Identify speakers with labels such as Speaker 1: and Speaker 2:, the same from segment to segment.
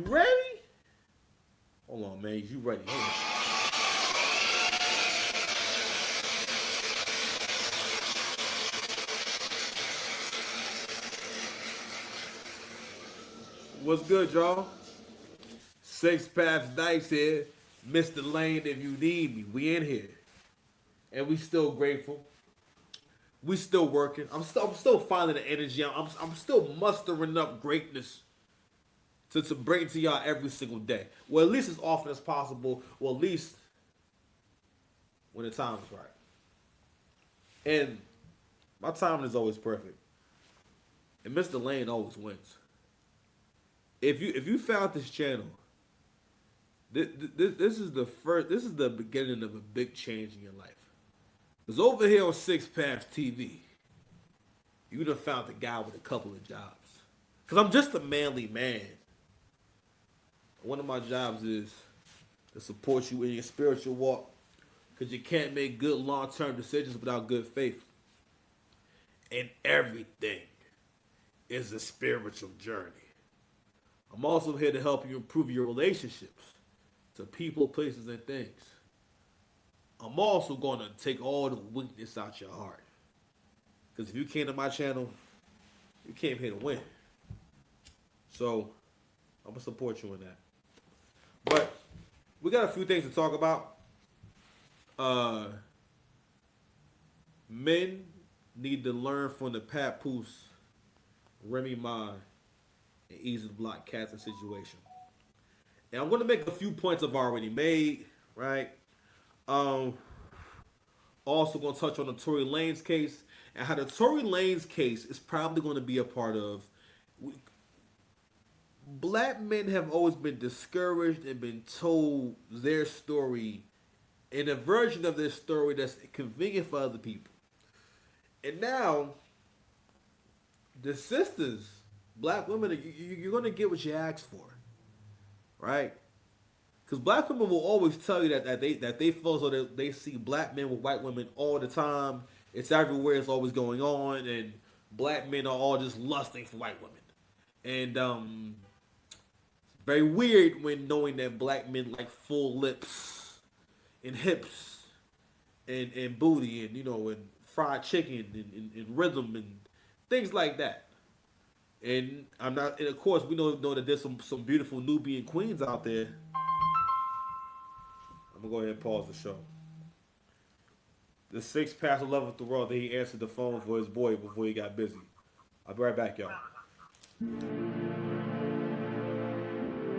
Speaker 1: ready? Hold on, man. You ready? Hold on. What's good, y'all? Six Paths Dice here. Mr. Lane, if you need me, we in here. And we still grateful. We still working. I'm still finding the energy. I'm still mustering up greatness to bring it to y'all every single day. Well, at least as often as possible. Well, at least when the time is right. And my timing is always perfect. And Mr. Lane always wins. If you found this channel, this is the first. This is the beginning of a big change in your life. Because over here on Six Paths TV, you done found a guy with a couple of jobs. Because I'm just a manly man. One of my jobs is to support you in your spiritual walk. Because you can't make good long-term decisions without good faith. And everything is a spiritual journey. I'm also here to help you improve your relationships to people, places, and things. I'm also going to take all the weakness out your heart. Because if you came to my channel, you came here to win. So, I'm going to support you in that. But, we got a few things to talk about. Men need to learn from the Papoose, Remy and Easy to Block Casting situation. And I'm going to make a few points I've already made, right? Also going to touch on the Tory Lanez case and how the Tory Lanez case is probably going to be a part of. Black men have always been discouraged and been told their story in a version of their story that's convenient for other people. And now, the sisters, black women, you're going to get what you ask for, right? Because black women will always tell you that they feel so that they see black men with white women all the time. It's everywhere. It's always going on, and black men are all just lusting for white women. And it's very weird when knowing that black men like full lips and hips and booty and and fried chicken and rhythm and things like that. And and of course we know that there's some beautiful Nubian queens out there. I'm gonna go ahead and pause the show. The Six Paths of Love of the World that he answered the phone for his boy before he got busy. I'll be right back, y'all.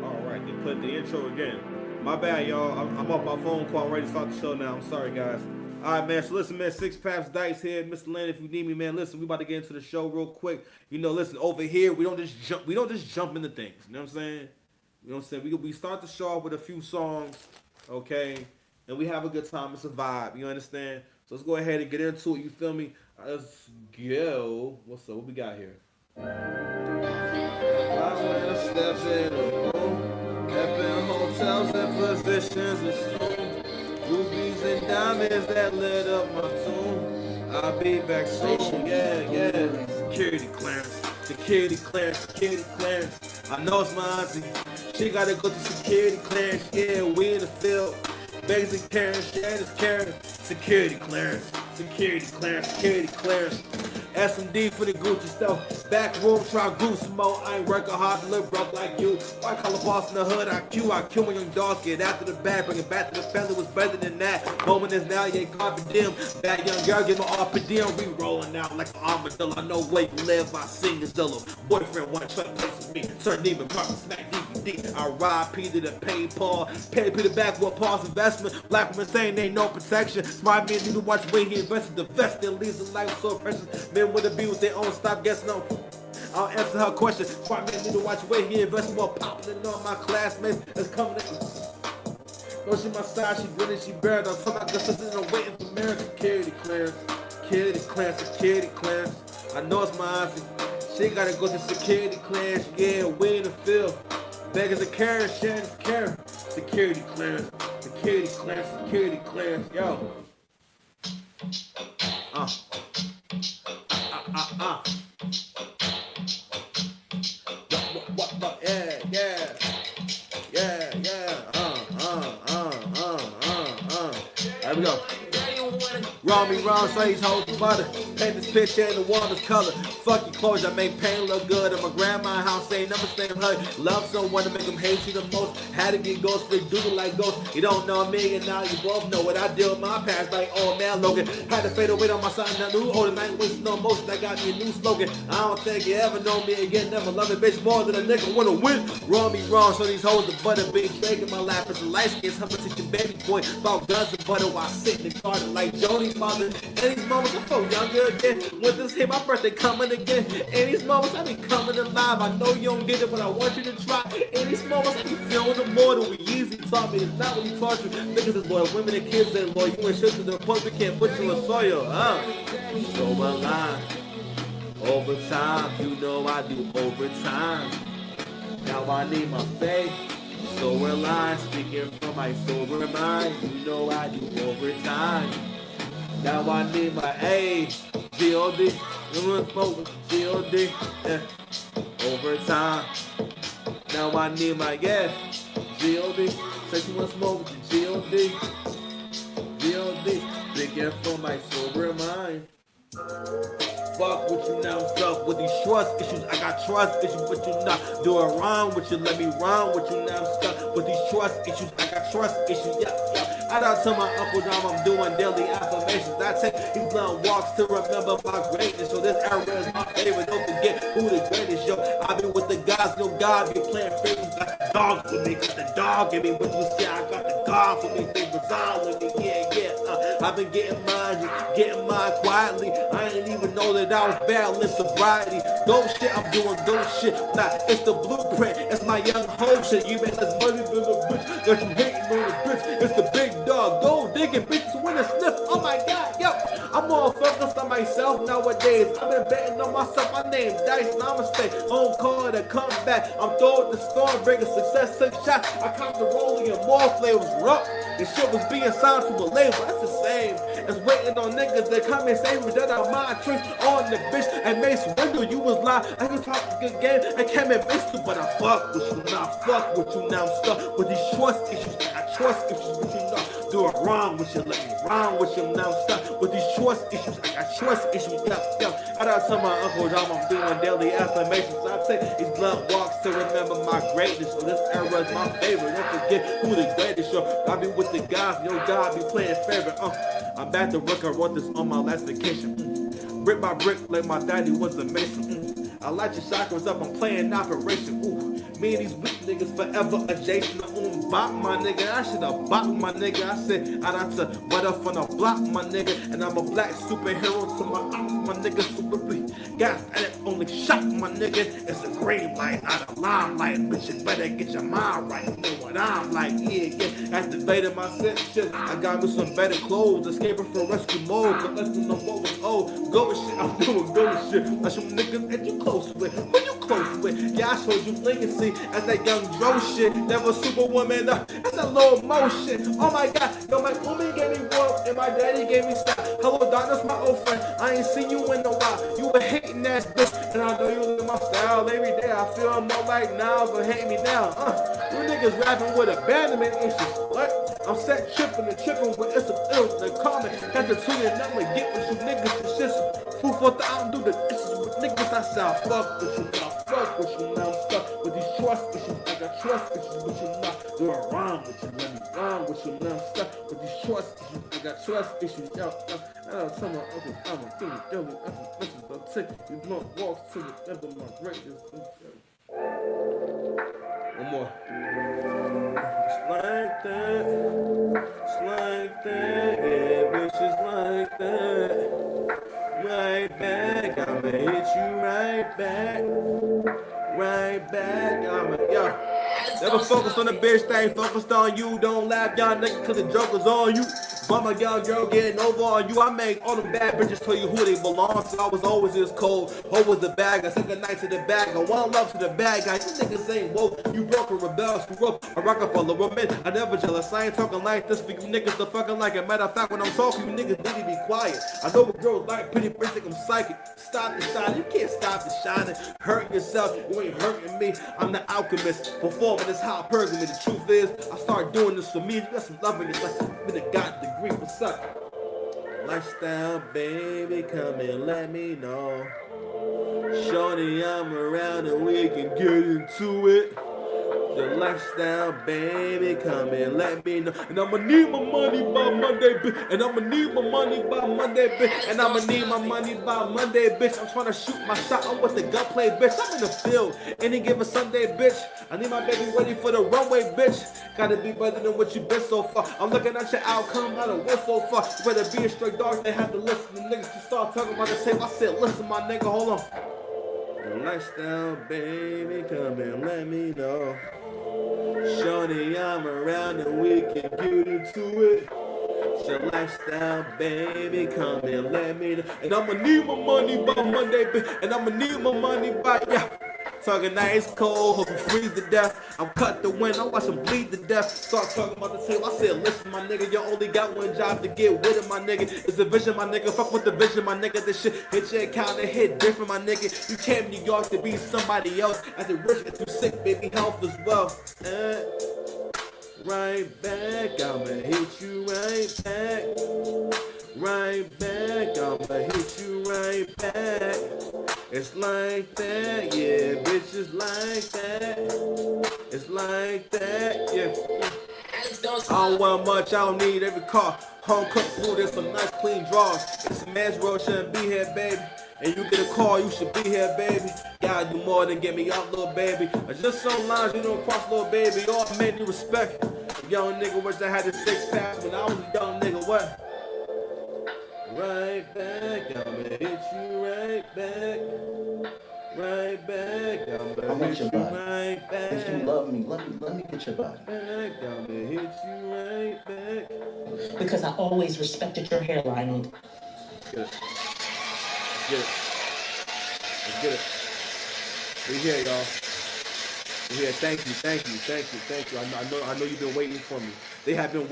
Speaker 1: Alright, they put the intro again. My bad, y'all. I'm off my phone call. I'm ready to start the show now. I'm sorry, guys. Alright, man. So listen, man. Six Paths Dice here. Mr. Land, if you need me, man. Listen, we about to get into the show real quick. Listen, over here, we don't just jump into things. You know what I'm saying? You know what I'm saying? We start the show off with a few songs, okay? And we have a good time. It's a vibe. You understand? So let's go ahead and get into it. You feel me? Let's go. What's up? What we got here? I when I step in a room, step in hotels and positions assumed, rubies and diamonds that lit up my tomb. I'll be back soon, yeah. Security clearance, security clearance, security clearance. I know it's my auntie. She gotta go to security clearance, yeah, we in the field. Beggars and Karens, Shannon's Karen. Security clearance, security clearance, security clearance. SMD for the Gucci stuff. Back room, try to group some more. I ain't working hard to look broke like you. White collar boss in the hood, I kill my young dogs. Get after the bag, bring it back to the family was better than that. Moment is now, yeah, carpet dim. Bad young girl, get my off per diem. We rolling out like an armadillo. I know where you live, I sing this dillo. Boyfriend, one truck place with me. Turn Neiman Martin, smack DVD. I ride P to the PayPal. Pay to the back with pause investment. Black women saying they ain't no protection. Smart men need to watch where he invested. The vest that leaves the life so precious. Men wanna be with their own, stop guessing on. I'll answer her question. Smart men need to watch where he invested. More popular than all my classmates that's coming in. No, she my side, she grinning, she buried. I'm talking about the sisters and I'm waiting for marriage. Security clearance, security clearance, security clearance. I know it's my auntie. She gotta go to security clearance. Yeah, we in the field. Beggars and Karen, Shannon's Karen. Security clearance, security clearance, security clearance. Yo. Yeah. Here we go. Remy, say he's holding butter. Paint this picture in the warmest color. Fuck your clothes, I make pain look good. At my grandma's house, ain't never staying hurt. Love someone to make them hate you the most. Had to get ghosts, they do it like ghosts. You don't know me, and now you both know what I deal with my past like old man Logan. Had to fade away on my son, now new older night wasting no motion. I got me a new slogan. I don't think you ever know me again. Never love a bitch more than a nigga wanna win. Remy, so these hoes the butter big bake in my lap. It's a light skin, something to your baby boy. About guns and butter while sitting in the garden like Joni's mother. And these moments I feel younger again. When this hit my birthday coming again. In these moments I be coming alive. I know you don't get it, but I want you to try. In these moments I be feeling the more than we easy taught me. It's not what he taught you. Niggas is loyal, women and kids ain't loyal. You ain't shit to the point we can't put you in soil. So alive. Overtime, you know I do overtime. Now I need my faith. So alive, speaking from my sober mind. You know I do overtime. Now I need my A, G-O-D, G-O-D, yeah, overtime. Now I need my, yeah, G-O-D, say you want smoke with the G-O-D, G-O-D, thinking from my sober mind. Fuck with you now, stuck with these trust issues. I got trust issues, but you not doing wrong with you. Let me run with you now, stuck with these trust issues. I got trust issues, yeah. I don't tell my Uncle Dom I'm doing daily affirmations. I take these long walks to remember my greatness. So this era is my favorite. Don't forget who the greatest, yo. I be with the guys, no God be playing favorites. Got the dogs with me, got the dog in me. But you see, I got the God for me. They reside with me, yeah. I've been getting mine quietly. I ain't even know that I was bad with sobriety. Dope shit, I'm doing dope shit. Nah, it's the blueprint. It's my young hoe shit. You make this money to the bitch that you hating on the bitch. It's the big dog. Go digging bitches with a sniff. Oh my God, yo. I'm more focused on myself nowadays. I've been betting on myself. My name Dice, and I'ma stay on call to come back. I'm throwing the storm, bringing success, 6 shots. I come to rolling and more flavors. Rough. This shit was being signed to a label. That's the same as waiting on niggas that come and say that I'm my tricks on the bitch and Mace Window. You was lying. I can talk a good game. I came and mixed you, but I fuck with you now. Fuck with you now. I'm stuck with these trust issues. I got trust issues with you now. Do it wrong with you. Let me wrong with you now. I'm stuck with these trust issues. I got trust issues. I gotta tell my Uncle Dom I'm doing daily affirmations. I take these blunt walks to remember my greatness. So this era is my favorite. Don't forget who the greatest. Yo, I be with the guys. Yo, God be playing favorite. I'm back to work. I wrote this on my last vacation. Brick by brick, like my daddy was a mason. I light your chakras up. I'm playing Operation. Me and these weak niggas forever adjacent. Bop my nigga. I should've bop my nigga. I said I not to butter from the block, my nigga. And I'm a black superhero to my ops, my nigga. Super bleak. Guys, I only shot my nigga. It's a green light, not a limelight. Bitch, you better get your mind right. You know what I'm like, yeah. Activated my shit. I got me some better clothes. Escaping from rescue mode. But let's know what was old. Go with shit. I'm doing go with shit. That's some niggas that you close with. Who you close with? Yeah, I showed you legacy. As that young Joe shit, never superwoman, that's a little motion. Oh my God, yo, my mommy gave me warmth and my daddy gave me style. Hello, darkness, my old friend. I ain't seen you in a while. You a hating ass bitch, and I know you live my style every day. I feel more like now, but hate me now. You niggas rapping with abandonment issues. What? I'm set tripping and tripping with it's a ill. The comment, had to tune in, I'ma get with you niggas. It's just food for thought. I don't do the issues with niggas. I sound fuck with you now, fuck with you now. Stuck with these trust issues. I got trust issues with you now. Doing wrong with you, let me wrong with you now. Stuck with these trust issues. I got trust issues. Yo. I don't tell my uncle I'm a feeling ill. I'll take these blunt walks to the end of my greatness. One more. Just like that. Just like that. Yeah, bitch, just like that. Right back. I'ma hit you right back. Right back. Yo. Never focused on the bitch thing, focused on you. Don't laugh, y'all niggas, cause the joke was on you. But my young girl getting over on you. I make all them bad bitches tell you who they belong to. I was always this cold. Ho was the bad guy. Second night to the bad guy. One love to the bad guy. You niggas ain't woke. You broke a rebel. Screw up a Rockefeller woman. I never jealous. I ain't talking like this for you niggas to fucking like it. Matter of fact, when I'm talking, you niggas need to be quiet. I know what girls like pretty basic. I'm psychic. Stop the shining. You can't stop the shining. Hurt yourself. You ain't hurting me. I'm the alchemist. Performing this hot purging me. The truth is, I started doing this for me. You got some love in your life. Been a god. Greek, what's up? Lifestyle, baby, come and let me know. Shorty, I'm around and we can get into it. The lifestyle, baby, come and let me know. And I'ma need my money by Monday, bitch. And I'ma need my money by Monday, bitch. And I'ma need my money by Monday, bitch. I'm trying to shoot my shot. I'm with the gunplay, bitch. I'm in the field any given Sunday, bitch. I need my baby ready for the runway, bitch. Gotta be better than what you been so far. I'm looking at your outcome, not a win so far. You better be a straight dog. They have to listen to niggas to start talking about the tape. I said, listen, my nigga, hold on. The lifestyle, baby, come and let me know. Shorty, I'm around and we can get into it. It's your lifestyle, baby, come and let me know. And I'ma need my money by Monday, bitch. And I'ma need my money by, yeah. Talking nice cold, hope you freeze to death. I'm cut the wind, I watch them bleed to death. Start talking about the tape, I said, listen, my nigga, you only got one job to get with it, my nigga. It's the vision, my nigga. Fuck with the vision, my nigga. This shit hit your account and hit different, my nigga. You came to New York to be somebody else. As the rich get too sick, baby, health as well. Right back, I'ma hit you right back. Right back, I'ma hit you right back. It's like that, yeah, bitch, it's like that. It's like that, yeah. I don't want much, I don't need every car. Home cooked food and some nice clean drawers. It's a man's world, shouldn't be here, baby. And you get a call, you should be here, baby. Gotta do more than get me out, little baby. Just some lines you don't cross, little baby. All men need respect. Young nigga wish I had the 6 pack when I was a young nigga, what? Right back, I'ma hit you right back. Right back, I'ma hit you right back.
Speaker 2: If you love me, let me get your body.
Speaker 1: Back, I'ma hit you right back.
Speaker 3: Because I always respected your hairline on.
Speaker 1: Let's get it. Let's get it. We here, y'all. We here. Thank you, thank you, thank you, thank you. I know you've been waiting for me. They have been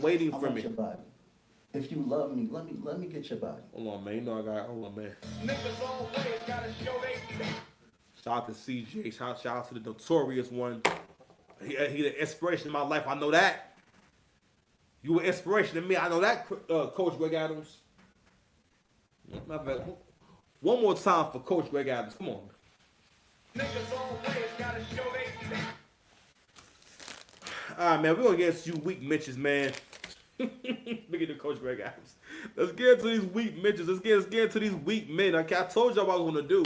Speaker 1: waiting for me.
Speaker 2: Your body. If you love me, let me get your body.
Speaker 1: Hold on, man. You know I got. Hold on, man. Niggas always gotta show they. Shout out to CJ. Shout out to the notorious one. He the inspiration in my life. I know that. You were inspiration to me. I know that, Coach Greg Adams. One more time for Coach Greg Adams. Come on. Niggas always gotta show they. All right, man. We're gonna get you weak Mitches, man. Speaking to Coach Greg Adams. Let's get into these weak Mitches. Let's get into these weak men. Like I told y'all what I was gonna do.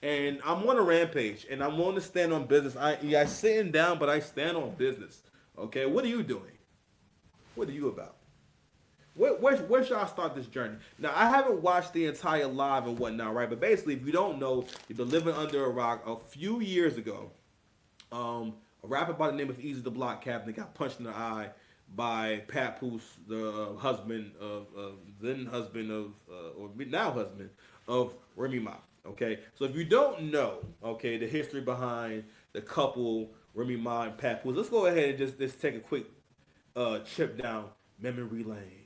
Speaker 1: And I'm on a rampage. And I'm on to stand on business. I sitting down, but I stand on business. Okay, what are you doing? What are you about? Where should I start this journey? Now, I haven't watched the entire live and whatnot, right? But basically, if you don't know, you've been living under a rock. A few years ago, a rapper by the name of Easy the Block Captain got punched in the eye by Papoose, the husband of then husband of or now husband of Remy Ma. Okay, so if you don't know, okay, the history behind the couple Remy Ma and Papoose, let's go ahead and just take a quick trip down memory lane.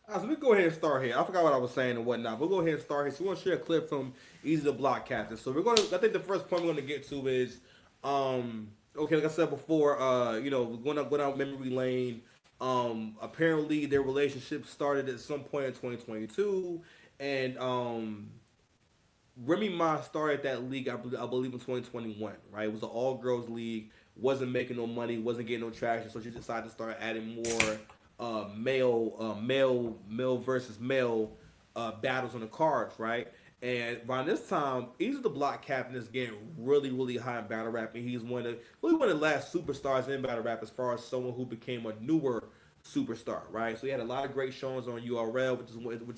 Speaker 1: Alright, so we go ahead and start here. I forgot what I was saying and whatnot. We'll go ahead and start here. So we're gonna share a clip from Easy the Block Captain. So I think the first point we're gonna get to is okay, like I said before, we're going down memory lane. Apparently their relationship started at some point in 2022, and Remy Ma started that league, I believe in 2021, right? It was an all-girls league, wasn't making no money, wasn't getting no traction, so she decided to start adding more male versus male battles on the cards, right? And around this time, Easy the Block Captain is getting really, really high in battle rap, and he's one of the last superstars in battle rap as far as someone who became a newer superstar, right? So he had a lot of great shows on URL, which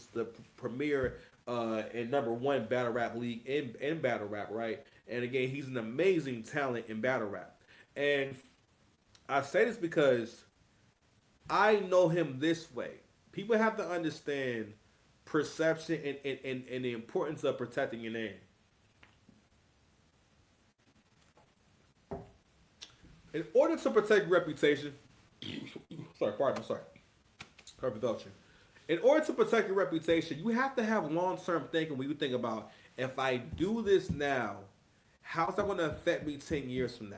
Speaker 1: is the premier and #1 battle rap league in battle rap, right? And again, he's an amazing talent in battle rap. And I say this because I know him this way. People have to understand perception and the importance of protecting your name. In order to protect your reputation, sorry. In order to protect your reputation, you have to have long-term thinking when you think about, if I do this now, how's that going to affect me 10 years from now?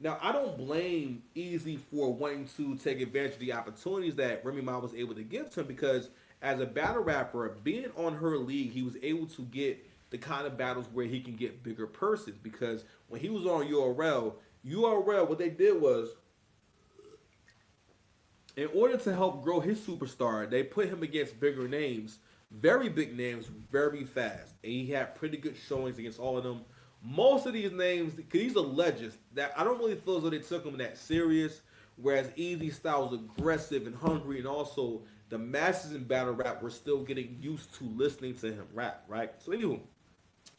Speaker 1: Now, I don't blame Easy for wanting to take advantage of the opportunities that Remy Ma was able to give to him because as a battle rapper, being on her league, he was able to get the kind of battles where he can get bigger purses because when he was on URL, what they did was in order to help grow his superstar, they put him against bigger names, very big names, very fast. And he had pretty good showings against all of them. Most of these names, because he's a legend, that I don't really feel as though they took him that serious. Whereas Easy Style was aggressive and hungry, and also the masses in battle rap were still getting used to listening to him rap, right? So anywho,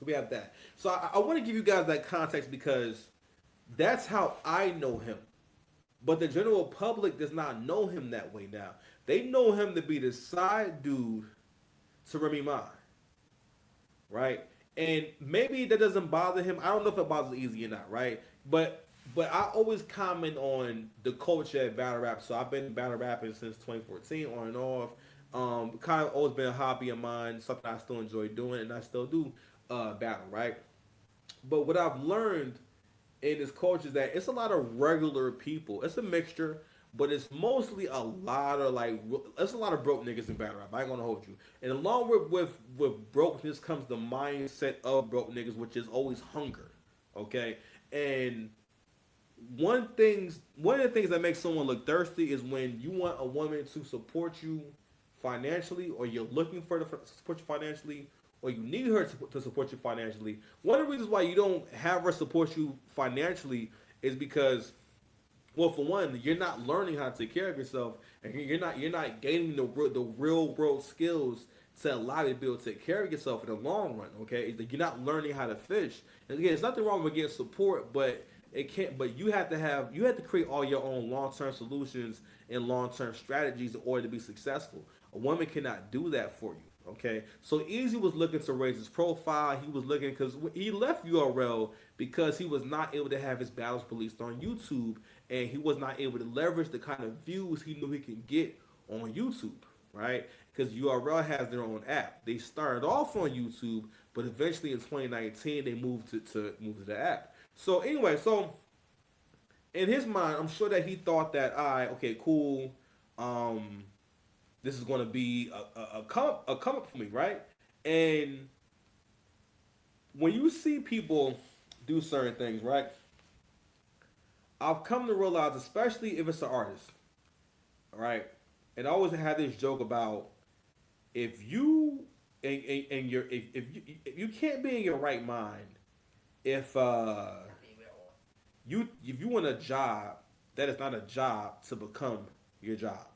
Speaker 1: we have that. So I want to give you guys that context because that's how I know him. But the general public does not know him that way now. They know him to be the side dude to Remy Ma, right? And maybe that doesn't bother him. I don't know if it bothers Easy or not, right? But I always comment on the culture at battle rap. So I've been battle rapping since 2014, on and off. Kind of always been a hobby of mine, something I still enjoy doing, and I still do battle, right? But what I've learned in this culture is that it's a lot of regular people. It's a mixture, but it's mostly a lot of it's a lot of broke niggas in battle rap. I ain't gonna hold you. And along with brokenness comes the mindset of broke niggas, which is always hunger. Okay, and one of the things that makes someone look thirsty is when you want a woman to support you financially, or you're looking for her to support you financially, or you need her to support you financially. One of the reasons why you don't have her support you financially is because, well, for one, you're not learning how to take care of yourself, and you're not gaining the real world skills to allow you to be able to take care of yourself in the long run. Okay, you're not learning how to fish. And again, it's nothing wrong with getting support, but it can't. But you have to create all your own long term solutions and long term strategies in order to be successful. A woman cannot do that for you. Okay, so Easy was looking to raise his profile. He was looking because he left URL because he was not able to have his battles released on YouTube, and he was not able to leverage the kind of views he knew he could get on YouTube, right? Because URL has their own app. They started off on YouTube, but eventually in 2019 they moved to the app. So anyway, so in his mind, I'm sure that he thought that, all right, okay, cool. This is going to be a come up for me, right? And when you see people do certain things, right? I've come to realize, especially if it's an artist, right? And I always had this joke about if you and your if you can't be in your right mind if you want a job that is not a job to become your job.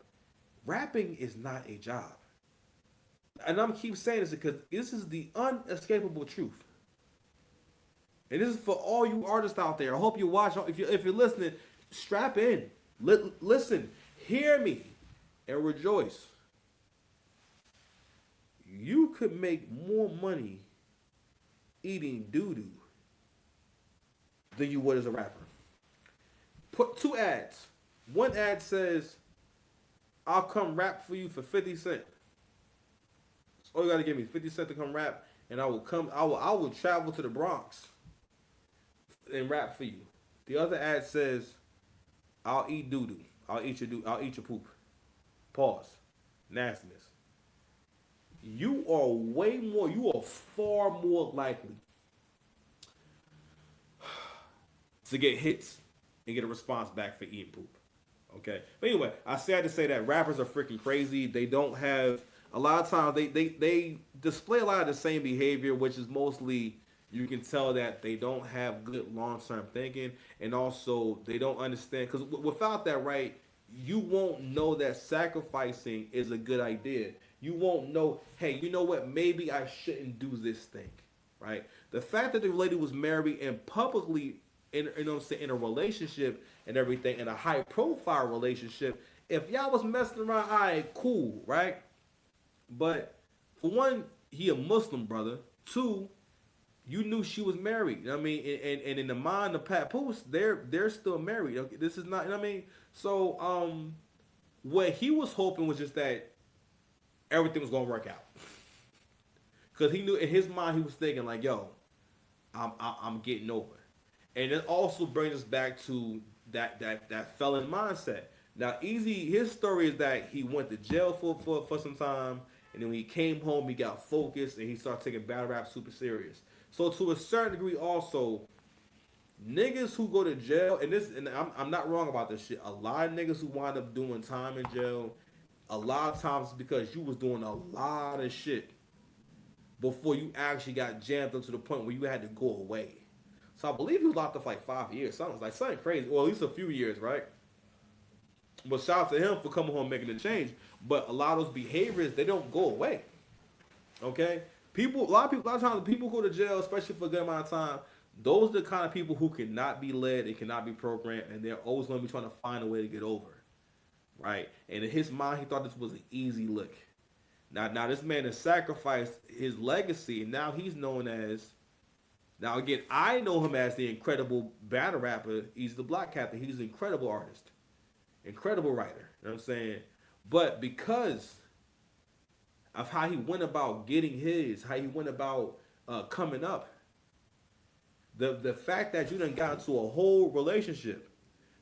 Speaker 1: Rapping is not a job. And I'm keep saying this because this is the unescapable truth. And this is for all you artists out there. I hope you watch. If you're listening, strap in. Listen, hear me, and rejoice. You could make more money eating doo doo than you would as a rapper. Put two ads. One ad says, "I'll come rap for you for 50 cents." That's all you gotta give me, 50 cents to come rap, and I will travel to the Bronx and rap for you. The other ad says, "I'll eat doo doo. I'll eat your poop." Pause. Nastiness. You are far more likely to get hits and get a response back for eating poop. Okay. But anyway, I had to say that rappers are freaking crazy. They don't have a lot of times they display a lot of the same behavior, which is mostly you can tell that they don't have good long term thinking, and also they don't understand because without that, right, you won't know that sacrificing is a good idea. You won't know, hey, you know what? Maybe I shouldn't do this thing, right? The fact that the lady was married and publicly in a relationship and everything, in a high profile relationship. If y'all was messing around, all right, cool, right? But for one, he a Muslim brother. Two, you knew she was married. You know what I mean, and in the mind of Papoose, they're still married. Okay, this is not. You know what I mean, so what he was hoping was just that everything was gonna work out, because he knew in his mind he was thinking like, yo, I'm getting over. And it also brings us back to that felon mindset. Now, Easy, his story is that he went to jail for some time, and then when he came home, he got focused and he started taking battle rap super serious. So to a certain degree, also niggas who go to jail, and I'm not wrong about this shit. A lot of niggas who wind up doing time in jail, a lot of times because you was doing a lot of shit before you actually got jammed up to the point where you had to go away. So I believe he was locked up for like 5 years. Something crazy, or at least a few years, right? But shout out to him for coming home and making a change. But a lot of those behaviors, they don't go away. Okay? A lot of times people go to jail, especially for a good amount of time. Those are the kind of people who cannot be led, they cannot be programmed, and they're always going to be trying to find a way to get over. Right? And in his mind, he thought this was an easy lick. Now this man has sacrificed his legacy, and now he's known as. Now again, I know him as the incredible battle rapper. He's the Black Captain. He's an incredible artist, incredible writer. You know what I'm saying? But because of how he went about getting how he went about coming up, the fact that you done got into a whole relationship.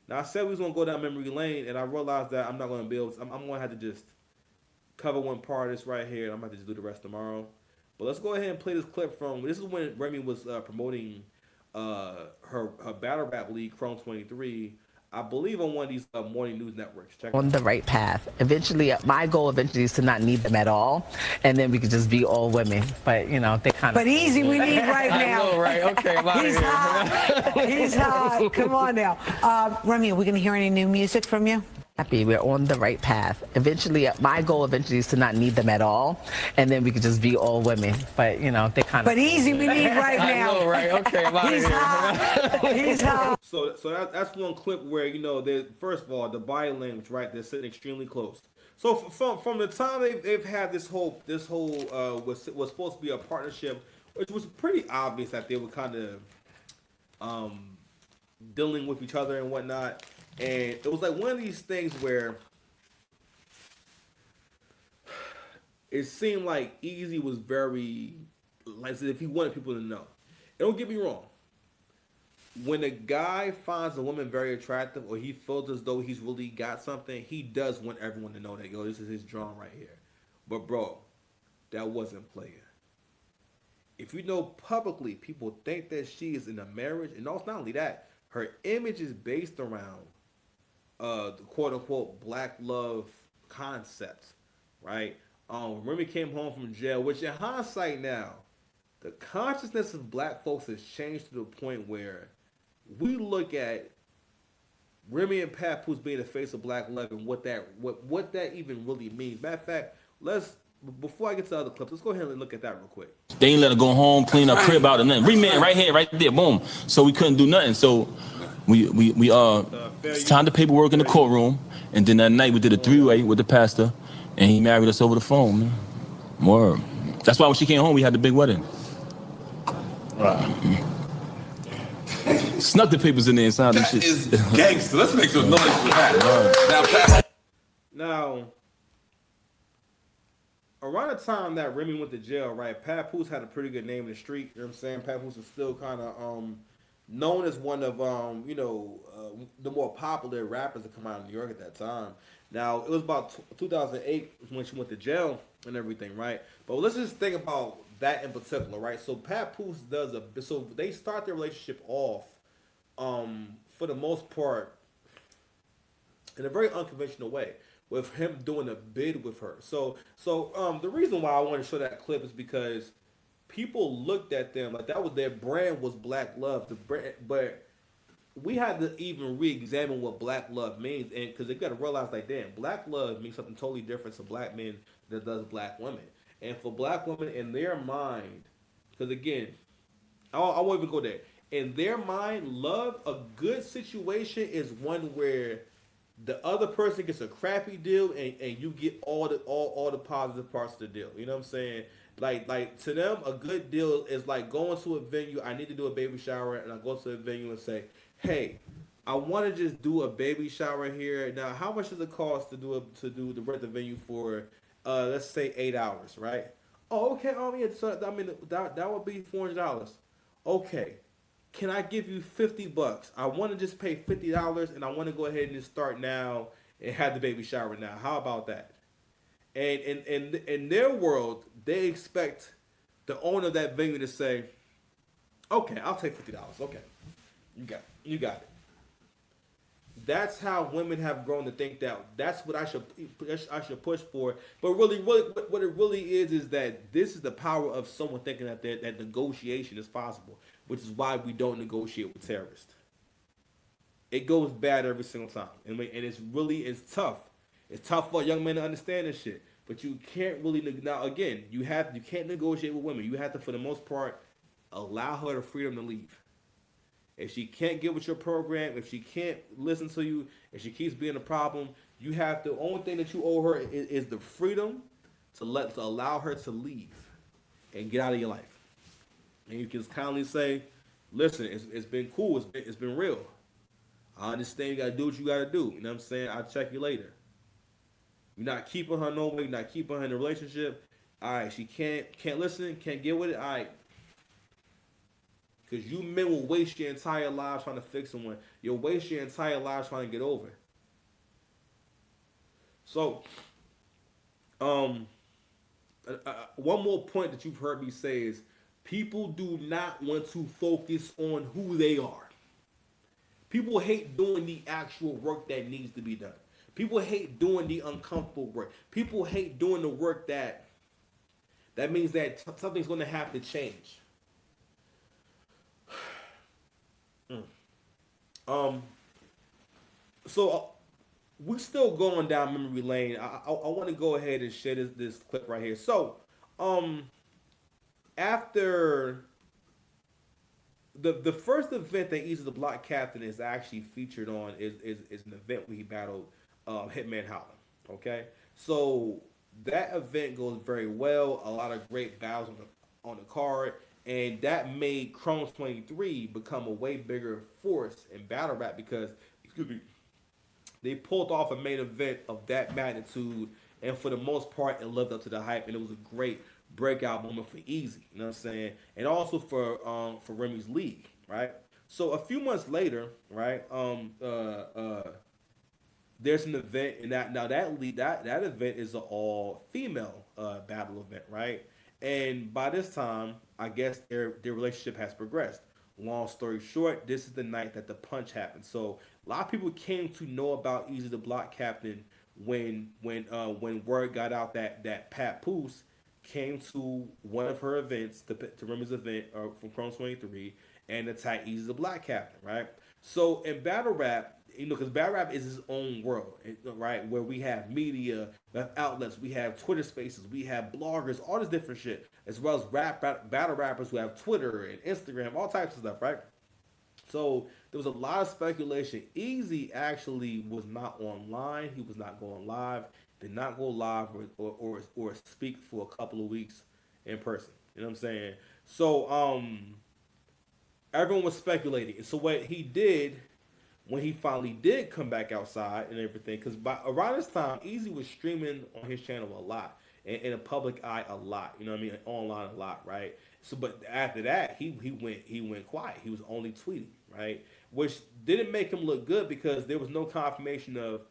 Speaker 1: Now I said we was gonna go down memory lane, and I realized that I'm not gonna be able. I'm gonna have to just cover one part of this right here. I'm gonna have to just do the rest tomorrow. But let's go ahead and play this clip from. This is when Remy was promoting her battle rap league, Chrome 23. I believe on one of these morning news networks. Check
Speaker 3: On the right path. Eventually, my goal eventually is to not need them at all, and then we could just be all women. But you know, they kind of.
Speaker 4: But Easy, we need right now.
Speaker 3: I know, right? Okay, I'm
Speaker 4: He's hot. He's hot. Come on now. Remy, are we going to hear any new music from you?
Speaker 3: Happy we're on the right path. Eventually, my goal eventually is to not need them at all, and then we could just be all women. But you know, they kind of.
Speaker 4: But Easy, we need right now.
Speaker 3: I know, right? Okay,
Speaker 4: He's hot. He's hot.
Speaker 1: So that's one clip where first of all the body language, right? They're sitting extremely close. So from the time they've had this whole was supposed to be a partnership, which was pretty obvious that they were kind of dealing with each other and whatnot. And it was like one of these things where it seemed like Easy was very, like as if he wanted people to know. And don't get me wrong. When a guy finds a woman very attractive or he feels as though he's really got something, he does want everyone to know that, yo, this is his drawing right here. But bro, that wasn't player. If you know publicly, people think that she is in a marriage, and also not only that, her image is based around the quote unquote black love concept, right? Remy came home from jail, which in hindsight now, the consciousness of black folks has changed to the point where we look at Remy and Papoose being the face of black love and what that even really means. Matter of fact, before I get to the other clips, let's go ahead and look at that real quick.
Speaker 5: They ain't let her go home, clean her crib out, and then remand right here, right there, boom. So we couldn't do nothing. So we signed the paperwork in the courtroom, and then that night we did a three-way with the pastor, and he married us over the phone, man. Word. That's why when she came home, we had the big wedding. Snuck the papers in there and signed them shit.
Speaker 6: That is gangster. Let's make some noise for that.
Speaker 1: Now, around the time that Remy went to jail, right, Papoose had a pretty good name in the street. You know what I'm saying? Papoose was still kind of known as one of the more popular rappers that come out of New York at that time. Now, it was about 2008 when she went to jail and everything, right? But let's just think about that in particular, right? So Papoose so they start their relationship off, for the most part, in a very unconventional way, with him doing a bid with her. So the reason why I want to show that clip is because people looked at them like that was their brand was black love. The brand, but we had to even re-examine what black love means, and because they got to realize, like, damn, black love means something totally different to black men than does black women. And for black women, in their mind, because again, I won't even go there. In their mind, love, a good situation is one where the other person gets a crappy deal and you get all the positive parts of the deal. You know what I'm saying? Like to them, a good deal is like going to a venue. I need to do a baby shower, and I go to a venue and say, hey, I want to just do a baby shower here. Now, how much does it cost to rent the venue for? Let's say 8 hours, right? Oh, okay. Yeah. So I mean, that would be $400. Okay. can I give you $50? I want to just pay $50, and I want to go ahead and just start now and have the baby shower now. How about that? And in their world, they expect the owner of that venue to say, "Okay, I'll take $50. Okay, you got it." That's how women have grown to think that that's what I should push for. But really, what it really is that this is the power of someone thinking that negotiation is possible, which is why we don't negotiate with terrorists. It goes bad every single time, and it's tough. It's tough for young men to understand this shit. But you can't really now again you can't negotiate with women. You have to, for the most part, allow her the freedom to leave. If she can't get with your program, if she can't listen to you, if she keeps being a problem, you have the only thing that you owe her is the freedom to allow her to leave and get out of your life. And you can kindly say, "Listen, it's been cool. It's been real. I understand you gotta do what you gotta do. You know what I'm saying? I'll check you later. You're not keeping her no way. You're not keeping her in a relationship. All right, she can't listen, can't get with it. All right." Because you men will waste your entire lives trying to fix someone. You'll waste your entire lives trying to get over. So, one more point that you've heard me say is people do not want to focus on who they are. People hate doing the actual work that needs to be done. People hate doing the uncomfortable work. People hate doing the work that means that something's going to have to change. So we're still going down memory lane. I want to go ahead and share this clip right here. So, after the first event that Easy the Block Captain is actually featured on is an event where he battled Hitman Holla. Okay, so that event goes very well. A lot of great battles on the card. And that made Chrome 23 become a way bigger force in battle rap because, excuse me, they pulled off a main event of that magnitude, and for the most part, it lived up to the hype, and it was a great breakout moment for Easy. You know what I'm saying? And also for Remy's league, right? So a few months later, right? There's an event, and that event is an all female battle event, right? And by this time, I guess their relationship has progressed. Long story short, this is the night that the punch happened. So a lot of people came to know about Easy the Block Captain when word got out that Papoose came to one of her events, to Remy's event from Chrome 23, and attacked Easy the Block Captain, right? So in battle rap, because battle rap is its own world, right? Where we have media, we have outlets, we have Twitter spaces, we have bloggers, all this different shit, as well as battle rappers who have Twitter and Instagram, all types of stuff, right? So there was a lot of speculation. Easy actually was not online. He was not going live. Did not go live or speak for a couple of weeks in person. You know what I'm saying? So everyone was speculating. So what he did, when he finally did come back outside and everything, because around this time, Easy was streaming on his channel a lot, and in a public eye a lot. You know what I mean? Online a lot, right? So, but after that, he went quiet. He was only tweeting, right? Which didn't make him look good because there was no confirmation of,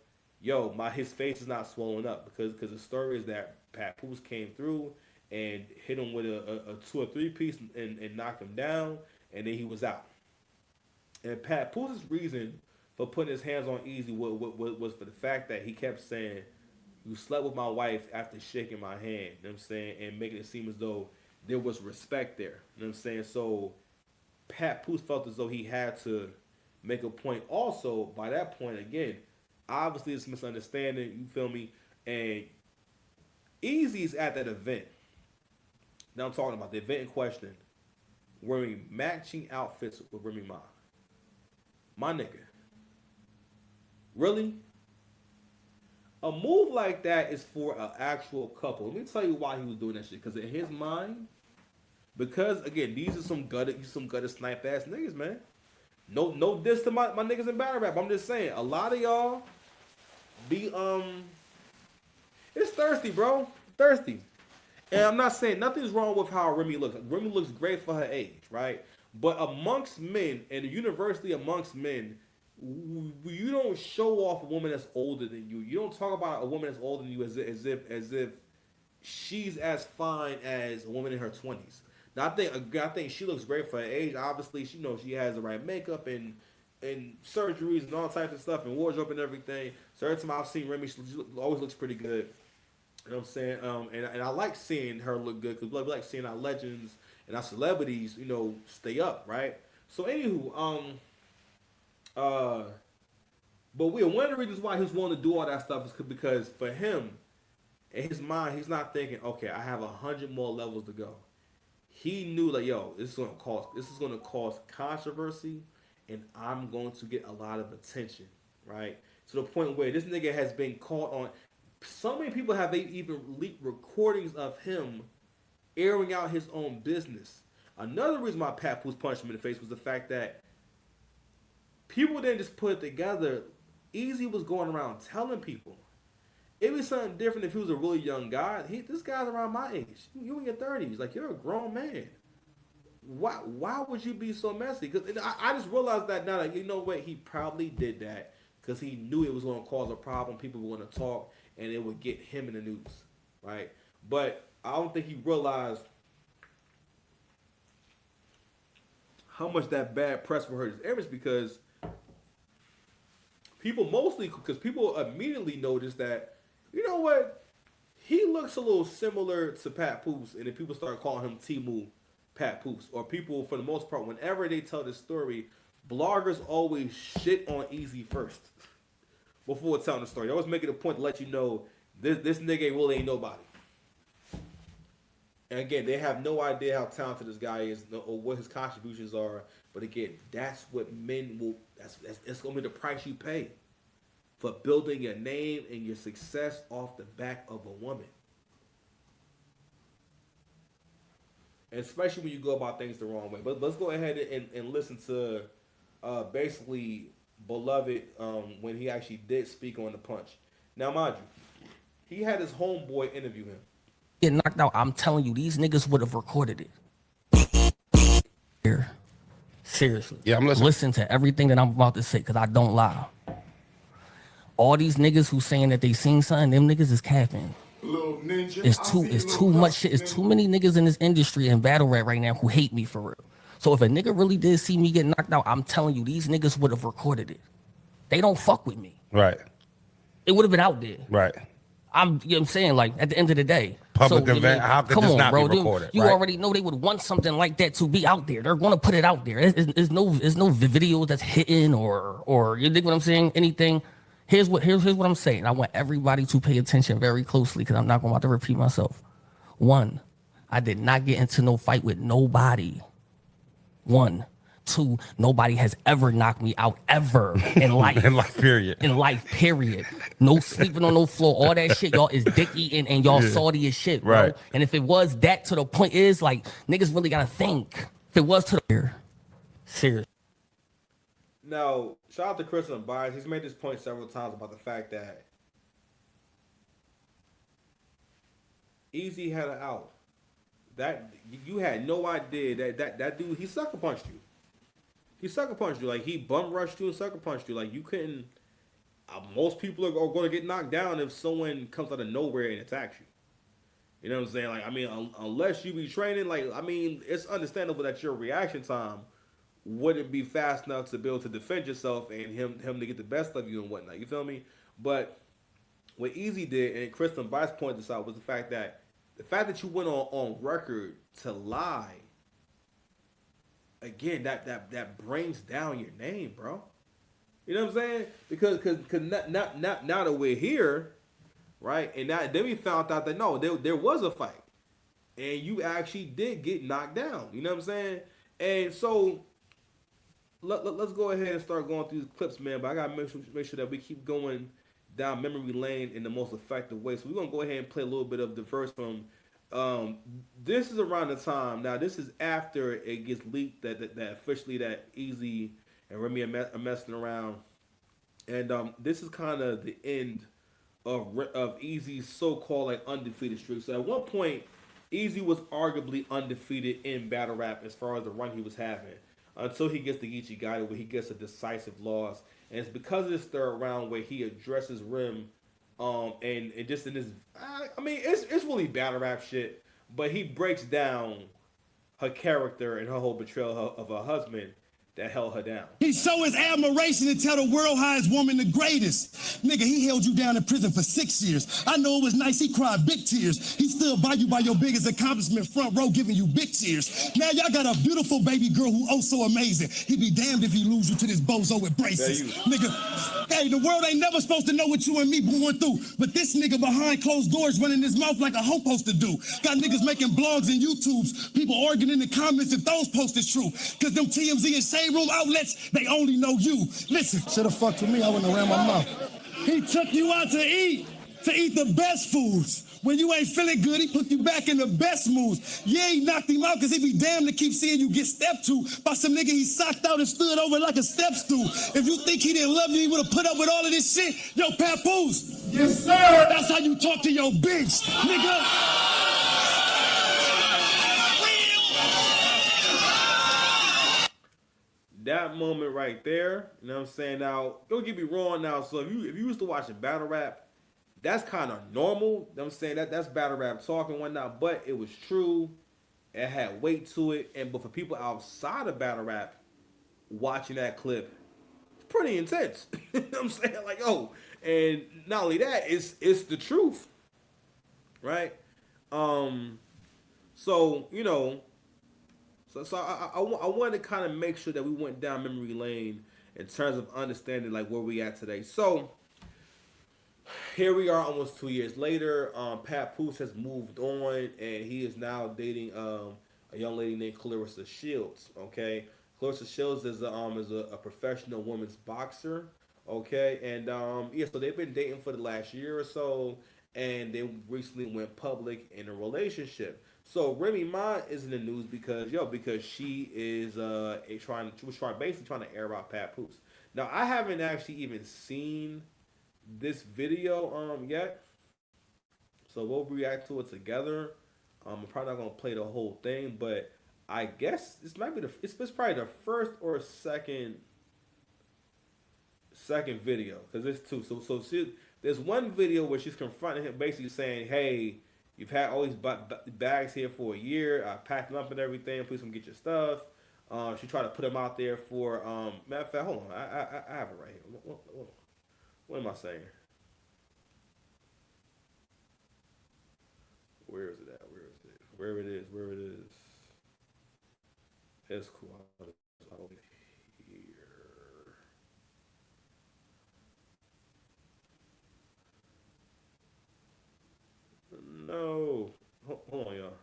Speaker 1: his face is not swollen up, because the story is that Papoose came through and hit him with a 2 or 3 piece and knocked him down, and then he was out. And Papoose's reason for putting his hands on Easy was for the fact that he kept saying, "You slept with my wife after shaking my hand," you know what I'm saying, and making it seem as though there was respect there. You know what I'm saying? So Papoose felt as though he had to make a point. Also, by that point, again, obviously it's misunderstanding, you feel me? And Easy's at that event. Now I'm talking about the event in question, wearing matching outfits with Remy Ma. My nigga. Really? A move like that is for an actual couple. Let me tell you why he was doing that shit. Because in his mind, because again, these are some gutted snipe ass niggas, man. No diss to my niggas in battle rap. I'm just saying, a lot of y'all be it's thirsty, bro. Thirsty. And I'm not saying nothing's wrong with how Remy looks. Remy looks great for her age, right? But amongst men, and universally amongst men, you don't show off a woman that's older than you. You don't talk about a woman that's older than you as if she's as fine as a woman in her 20s. Now I think she looks great for her age. Obviously, she has the right makeup and surgeries and all types of stuff and wardrobe and everything. So every time I've seen Remy, she always looks pretty good. You know what I'm saying? And I like seeing her look good because we like seeing our legends and our celebrities, stay up, right? So anywho, uh, but one of the reasons why he was willing to do all that stuff is because for him, in his mind, he's not thinking, okay, I have 100 more levels to go. He knew like, yo, this is gonna cause controversy, and I'm going to get a lot of attention, right? To the point where this nigga has been caught on. So many people have even leaked recordings of him airing out his own business. Another reason why Papoose punched him in the face was the fact that people didn't just put it together. Easy was going around telling people. It was something different if he was a really young guy. This guy's around my age. You in your 30s. Like, you're a grown man. Why would you be so messy? Because I just realized that now that, you know what, he probably did that because he knew it was going to cause a problem. People were going to talk, and it would get him in the news, right? But I don't think he realized how much that bad press will hurt his image because people immediately noticed that, you know what, he looks a little similar to Papoose, and then people start calling him Timu Papoose. Or people, for the most part, whenever they tell this story, bloggers always shit on Easy first before telling the story. They always make it a point to let you know this nigga really ain't nobody. And again, they have no idea how talented this guy is or what his contributions are. But again, that's what men will. That's gonna be the price you pay for building your name and your success off the back of a woman. And especially when you go about things the wrong way. But let's go ahead and listen to basically Beloved when he actually did speak on the punch. Now, mind you, he had his homeboy interview him.
Speaker 7: Get knocked out, I'm telling you, these niggas would have recorded it. Here. Seriously.
Speaker 8: Yeah, I'm listening.
Speaker 7: Listen to everything that I'm about to say, because I don't lie. All these niggas who saying that they seen something, them niggas is capping.
Speaker 6: Little ninja.
Speaker 7: It's too much shit. It's too many niggas in this industry and battle rap right now who hate me for real. So if a nigga really did see me get knocked out, I'm telling you, these niggas would have recorded it. They don't fuck with me.
Speaker 8: Right.
Speaker 7: It would have been out there.
Speaker 8: Right.
Speaker 7: You know what I'm saying? Like, at the end of the day.
Speaker 8: Public event, how could this not be recorded?
Speaker 7: You
Speaker 8: right?
Speaker 7: already know they would want something like that to be out there. They're going to put it out there. There's no video that's hidden or you dig what I'm saying? Anything. Here's what I'm saying. I want everybody to pay attention very closely because I'm not going to repeat myself. One, I did not get into no fight with nobody. One. Two, nobody has ever knocked me out ever in life.
Speaker 8: In life, period.
Speaker 7: In life, period. No sleeping on no floor. All that shit, y'all is dick eating and y'all salty as shit, bro.
Speaker 8: Right.
Speaker 7: And if it was that, to the point is like niggas really gotta think. If it was to the serious.
Speaker 1: Now, shout out to Chris and Byers. He's made this point several times about the fact that Easy had an out. That you had no idea that dude, he sucker punched you. He sucker punched you. Like, he bum rushed you and sucker punched you. Like, you couldn't. Most people are going to get knocked down if someone comes out of nowhere and attacks you. You know what I'm saying? Like, I mean, unless you be training, like, I mean, it's understandable that your reaction time wouldn't be fast enough to be able to defend yourself and him to get the best of you and whatnot. You feel me? But what Easy did, and Kristen Bice pointed this out, was the fact that you went on record to lie. Again, that brings down your name, bro. You know what I'm saying? Because now that we're here, right? And then we found out that no, there was a fight, and you actually did get knocked down. You know what I'm saying? And so let's go ahead and start going through these clips, man. But I gotta make sure that we keep going down memory lane in the most effective way. So we're gonna go ahead and play a little bit of the verse from. This is around the time. Now, this is after it gets leaked that officially that Easy and Remy are messing around, and this is kind of the end of Easy's so-called like undefeated streak. So at one point, Easy was arguably undefeated in battle rap as far as the run he was having until he gets the Ichigai where he gets a decisive loss. And it's because of this third round where he addresses Rim, and just in this, I mean, it's really battle rap shit, but he breaks down her character and her whole betrayal of her husband that held her down.
Speaker 9: He show his admiration and tell the world how his woman the greatest. Nigga, he held you down in prison for 6 years. I know it was nice, he cried big tears. He stood by you by your biggest accomplishment, front row, giving you big tears. Now y'all got a beautiful baby girl who oh so amazing. He be damned if he lose you to this bozo with braces. Nigga, hey, the world ain't never supposed to know what you and me going through. But this nigga behind closed doors running his mouth like a hoe supposed to do. Got niggas making blogs and YouTubes. People arguing in the comments if those posts is true. Cause them TMZ and Shade Room outlets, they only know you. Listen, should have fucked with me, I wouldn't have ran my mouth. He took you out to eat the best foods. When you ain't feeling good, he put you back in the best moods. Yeah, he knocked him out because he be damned to keep seeing you get stepped to by some nigga he socked out and stood over like a step stool. If you think he didn't love you, he would have put up with all of this shit. Yo, Papoose. Yes, sir. That's how you talk to your bitch, nigga.
Speaker 1: That moment right there, you know what I'm saying? Now, don't get me wrong now. So if you used to watching battle rap, that's kind of normal. You know what I'm saying? That's battle rap talk and whatnot, but it was true. It had weight to it. But for people outside of battle rap, watching that clip, it's pretty intense. You know what I'm saying? Like, oh, and not only that, it's the truth. Right? So, you know, So I wanted to kind of make sure that we went down memory lane in terms of understanding like where we at today. So here we are almost 2 years later. Papoose has moved on and he is now dating a young lady named Clarissa Shields. Okay, Clarissa Shields is a professional women's boxer. Okay, and yeah, so they've been dating for the last year or so, and they recently went public in a relationship. So Remy Ma is in the news because she is basically trying to air out Papoose. Now I haven't actually even seen this video yet, so we'll react to it together. I'm probably not gonna play the whole thing, but I guess this might be it's probably the first or second video because it's two. So there's one video where she's confronting him, basically saying, "Hey, you've had all these bags here for a year. I packed them up and everything. Please come get your stuff." She tried to put them out there for matter of fact. Hold on, I have it right here. What am I saying? Where is it at? Where is it? Where it is? Where it is? It's cool. Over here. No. Hold on, y'all.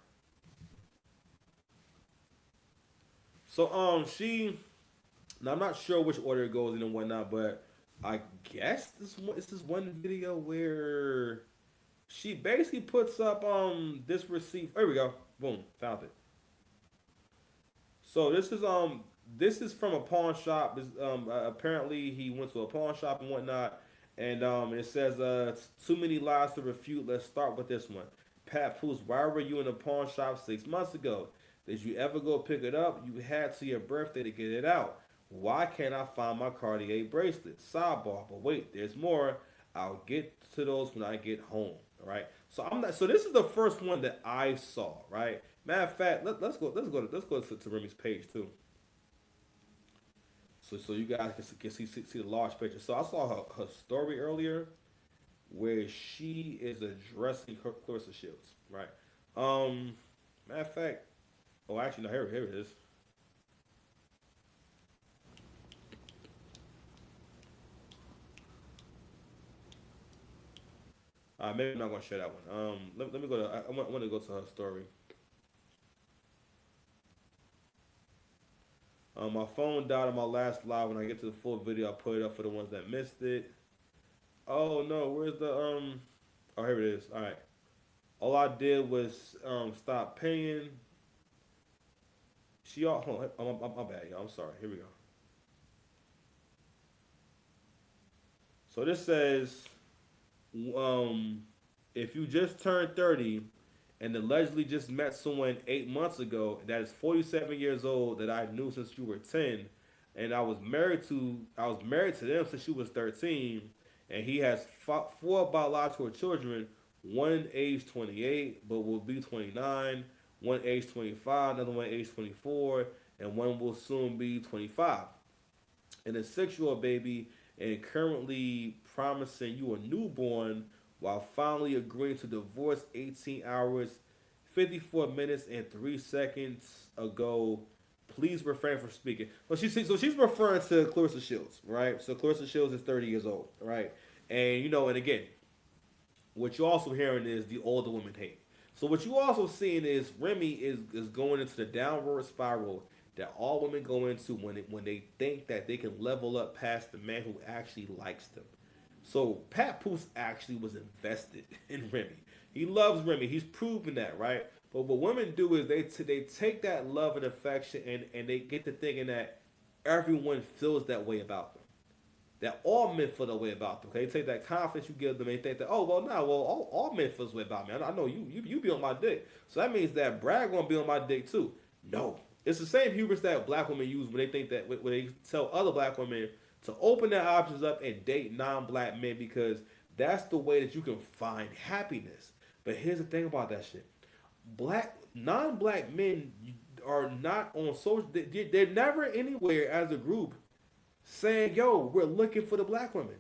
Speaker 1: So now I'm not sure which order it goes in and whatnot, but I guess this is one video where she basically puts up this receipt. There we go. Boom, found it. So this is from a pawn shop. This, apparently he went to a pawn shop and whatnot, and it says too many lies to refute. Let's start with this one. Papoose, why were you in a pawn shop 6 months ago? Did you ever go pick it up? You had to your birthday to get it out. Why can't I find my Cartier bracelet? Sidebar, but wait, there's more. I'll get to those when I get home. All right. So So this is the first one that I saw. Right. Matter of fact, let's go to Remy's page too. So you guys can see the large picture. So I saw her story earlier, where she is addressing Clarissa Shields. Right. Matter of fact. Oh, actually, no. Here it is. Maybe I'm not gonna share that one. Let me go to. I want to go to her story. My phone died on my last live. When I get to the full video, I'll put it up for the ones that missed it. Oh no, where's the Oh, here it is. All right. All I did was stop paying. Hold on, my bad, y'all. I'm sorry. Here we go. So this says, if you just turned 30 and allegedly just met someone 8 months ago that is 47 years old that I knew since you were 10, and I was married to them since she was 13, and he has four biological children, one age 28 but will be 29, one age 25, another one age 24, and one will soon be 25, and a 6-year-old baby, and currently promising you a newborn while finally agreeing to divorce 18 hours, 54 minutes, and 3 seconds ago. Please refrain from speaking. So she's referring to Clarissa Shields, right? So Clarissa Shields is 30 years old, right? And and again, what you're also hearing is the older women hate. So what you also seeing is Remy is going into the downward spiral that all women go into when they think that they can level up past the man who actually likes them. So Papoose actually was invested in Remy. He loves Remy. He's proven that, right? But what women do is they take that love and affection and they get to thinking that everyone feels that way about them, that all men feel that way about them. Okay, they take that confidence you give them and they think that, oh well, no, well all men feel this way about me. I know you be on my dick, so that means that Brad gonna be on my dick too. No, it's the same hubris that black women use when they think that when they tell other black women to open their options up and date non-black men because that's the way that you can find happiness. But here's the thing about that shit: non-black men are not on social. They're never anywhere as a group saying, yo, we're looking for the black women.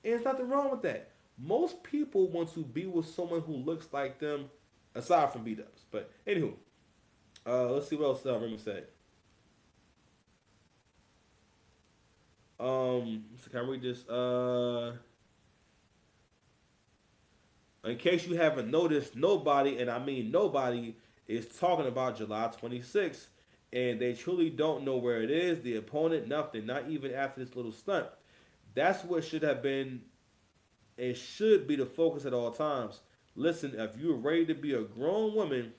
Speaker 1: And there's nothing wrong with that. Most people want to be with someone who looks like them, aside from B-dubs. But anywho, let's see what else Remy said. So can I read this? In case you haven't noticed, nobody, and I mean nobody, is talking about July 26th, and they truly don't know where it is, the opponent, nothing, not even after this little stunt. That's what should have been, and should be the focus at all times. Listen, if you're ready to be a grown woman,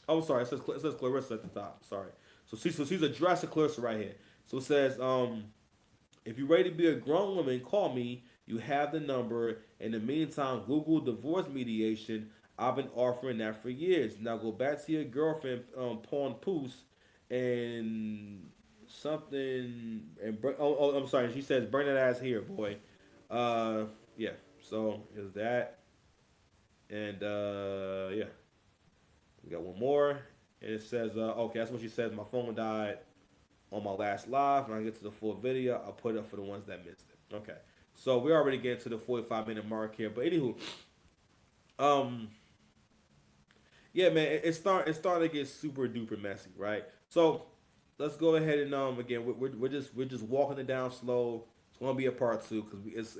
Speaker 1: oh, sorry, it says Clarissa at the top. Sorry. So she's addressing Clarissa right here. So it says, if you're ready to be a grown woman, call me. You have the number. In the meantime, Google divorce mediation. I've been offering that for years. Now go back to your girlfriend, Papoose, and something. And I'm sorry. She says, "Burn that ass here, boy." Yeah. So is that, and yeah, we got one more, and it says, okay, that's what she says. My phone died on my last live. When I get to the full video, I'll put it up for the ones that missed it. Okay. So we already get to the 45-minute mark here, but anywho, yeah, man, it's starting to get super duper messy, right? So let's go ahead and again, we're just walking it down slow. It's gonna be a part two because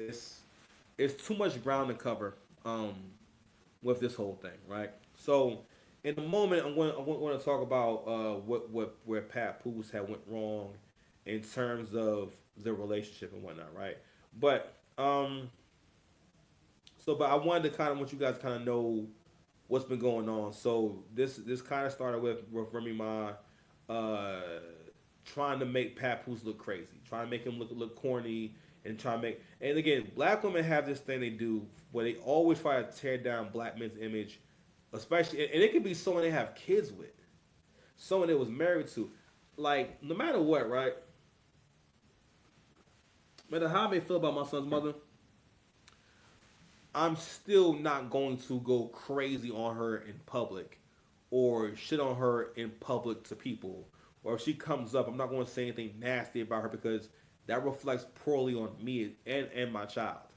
Speaker 1: it's too much ground to cover with this whole thing, right? So in a moment, I'm going to talk about where Papoose had went wrong in terms of the relationship and whatnot, right? But but I wanted to kind of want you guys kind of know what's been going on. So this kind of started with Remy Ma trying to make Papoose look crazy, trying to make him look corny, and and again, black women have this thing they do where they always try to tear down black men's image, especially, and it could be someone they have kids with, someone they was married to, like no matter what, right? No matter how I may feel about my son's mother, I'm still not going to go crazy on her in public or shit on her in public to people. Or if she comes up, I'm not going to say anything nasty about her because that reflects poorly on me and my child.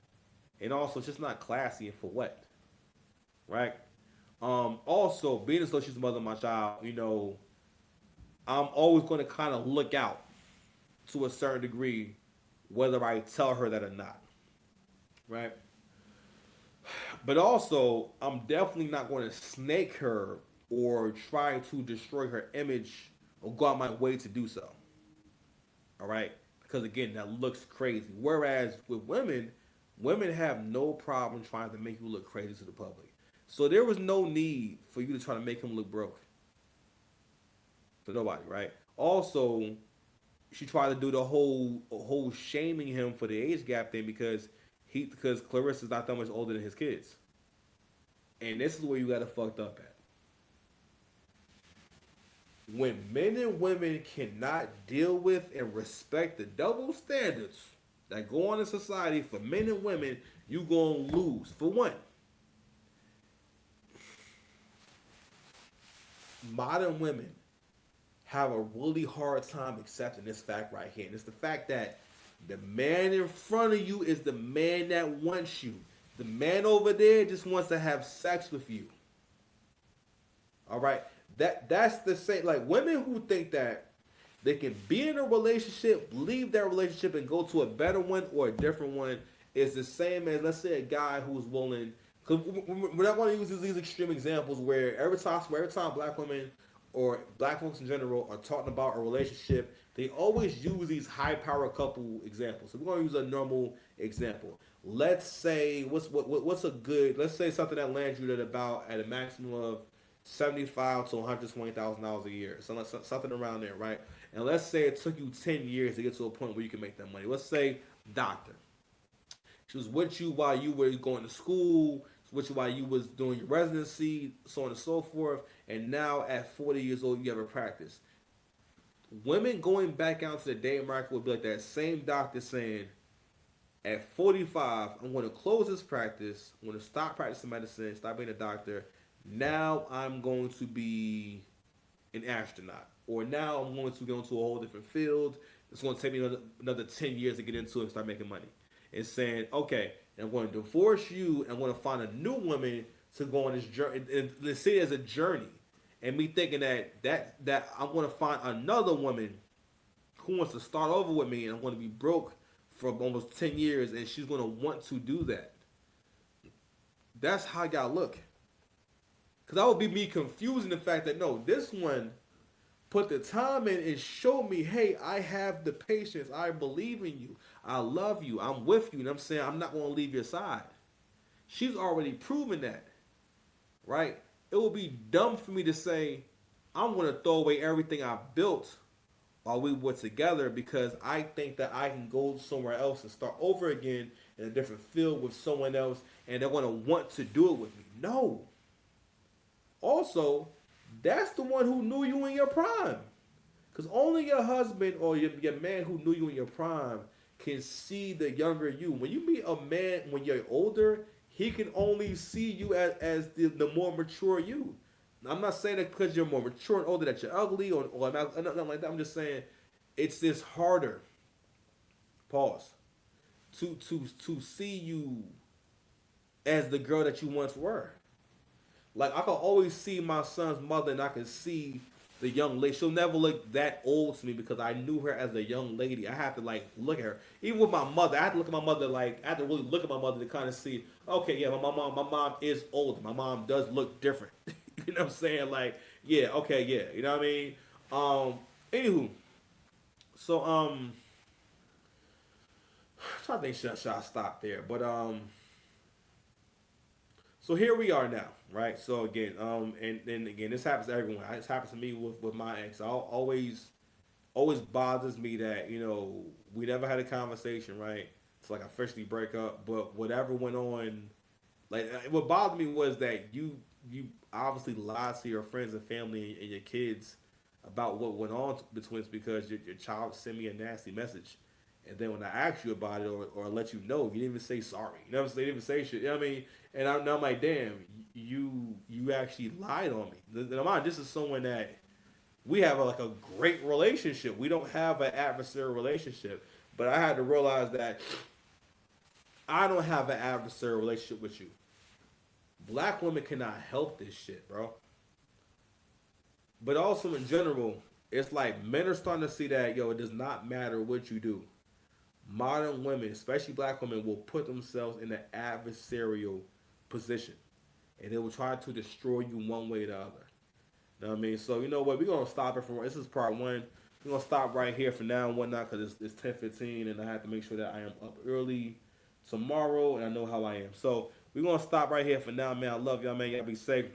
Speaker 1: And also, it's just not classy, and for what? Right? Also, being as though she's the mother of my child, I'm always going to kind of look out to a certain degree whether I tell her that or not. Right? But also, I'm definitely not going to snake her or try to destroy her image or go out my way to do so. All right? Because again, that looks crazy. Whereas with women have no problem trying to make you look crazy to the public. So there was no need for you to try to make him look broke. To nobody, right? Also, she tried to do the whole shaming him for the age gap thing because Clarissa's not that much older than his kids. And this is where you got to fucked up at. When men and women cannot deal with and respect the double standards that go on in society for men and women, you gonna lose. For one, modern women have a really hard time accepting this fact right here. And it's the fact that the man in front of you is the man that wants you. The man over there just wants to have sex with you. All right? That's the same. Like, women who think that they can be in a relationship, leave that relationship, and go to a better one or a different one is the same as, let's say, a guy who's willing. Because we're not going to use these extreme examples where every time black women or black folks in general are talking about a relationship, they always use these high power couple examples. So we're going to use a normal example. Let's say what's a good? Let's say something that lands you at a maximum of $75,000 to $120,000 a year, something around there, right? And let's say it took you 10 years to get to a point where you can make that money. Let's say doctor. She was with you while you were going to school, with you while you was doing your residency, so on and so forth. And now at 40 years old, you have a practice. Women going back out to the dating market would be like that same doctor saying, at 45, I'm going to close this practice. I'm going to stop practicing medicine, stop being a doctor. Now I'm going to be an astronaut. Or now I'm going to go into a whole different field. It's going to take me another 10 years to get into it and start making money. And saying, okay, I'm going to divorce you and I'm going to find a new woman to go on this journey. And let's see it as a journey. And me thinking that I'm going to find another woman who wants to start over with me and I'm going to be broke for almost 10 years and she's going to want to do that. That's how y'all look. Because that would be me confusing the fact that, no, this one put the time in and showed me, hey, I have the patience. I believe in you. I love you. I'm with you. And I'm saying I'm not going to leave your side. She's already proven that. Right? It would be dumb for me to say, I'm going to throw away everything I built while we were together because I think that I can go somewhere else and start over again in a different field with someone else and they're going to want to do it with me. No. Also, that's the one who knew you in your prime. Because only your husband or your man who knew you in your prime can see the younger you. When you meet a man when you're older, he can only see you as the more mature you. Now, I'm not saying that because you're more mature and older that you're ugly or nothing like that. I'm just saying it's just harder. Pause. To see you as the girl that you once were. Like, I can always see my son's mother and I can see the young lady. She'll never look that old to me because I knew her as a young lady. I have to, like, look at her. Even with my mother, I have to look at my mother, like, I have to really look at my mother to kind of see, okay, yeah, my mom is older. My mom does look different. You know what I'm saying? Like, yeah, okay, yeah. You know what I mean? Anywho. So, I'm trying to think, should I stop there? But, so here we are now, right? So again, and then again, this happens to everyone. This happens to me with my ex. Always bothers me that, you know, we never had a conversation, right? It's like I officially break up, but whatever went on, like what bothered me was that you obviously lied to your friends and family and your kids about what went on between us because your child sent me a nasty message. And then when I asked you about it or let you know, you didn't even say sorry. You know what I'm saying? You didn't even say shit. You know what I mean? And I'm like, damn, you actually lied on me. This is someone that we have like a great relationship. We don't have an adversarial relationship. But I had to realize that I don't have an adversarial relationship with you. Black women cannot help this shit, bro. But also in general, it's like men are starting to see that, yo, it does not matter what you do. Modern women, especially black women, will put themselves in an adversarial position. And they will try to destroy you one way or the other. You know what I mean? So, you know what? We're going to stop it from... This is part one. We're going to stop right here for now and whatnot because it's 10:15 and I have to make sure that I am up early tomorrow and I know how I am. So, we're going to stop right here for now, man. I love y'all, man. Y'all be safe.